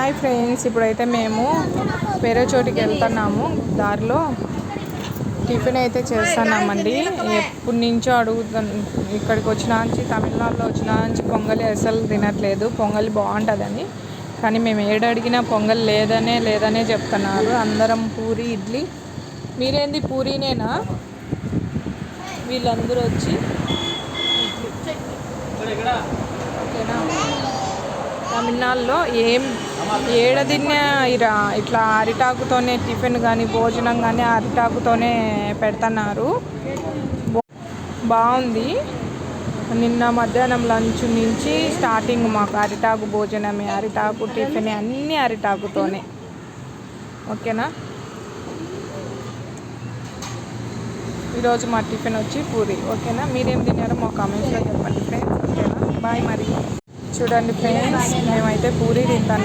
Hi friends, ఇప్పుడైతే మేము వేరే చోటికి వెళ్తున్నాము. దారిలో టిఫిన్ అయితే చేస్తున్నామండి. ఎప్పటి నుంచో అడుగుతాను, ఇక్కడికి వచ్చిన నుంచి, తమిళనాడులో వచ్చిన నుంచి పొంగలి అసలు తినట్లేదు. పొంగలి బాగుంటుందని, కానీ మేము ఏడడిగినా పొంగల్ లేదనే చెప్తున్నారు. అందరం పూరి ఇడ్లీ. మీరేంది పూరీనేనా? వీళ్ళందరూ వచ్చి ఓకేనా. తమిళనాడులో ఏడదిన్న ఇట్లా అరిటాకుతోనే టిఫిన్ కానీ భోజనం కానీ అరిటాకుతోనే పెడుతున్నారు. బాగుంది. నిన్న మధ్యాహ్నం లంచ్ నుంచి స్టార్టింగ్ మాకు అరిటాకు భోజనమే, అరిటాకు టిఫిన్ అన్నీ అరిటాకుతోనే. ఓకేనా. ఈరోజు మా టిఫిన్ వచ్చి పూరి. ఓకేనా. మీరేం తిన్నారో మా కామెంట్స్లో చెప్పండి ఫ్రెండ్స్. ఓకేనా. బాయ్. మరి చూడండి ఫ్రెండ్స్, మేమైతే పూరి తింటాను.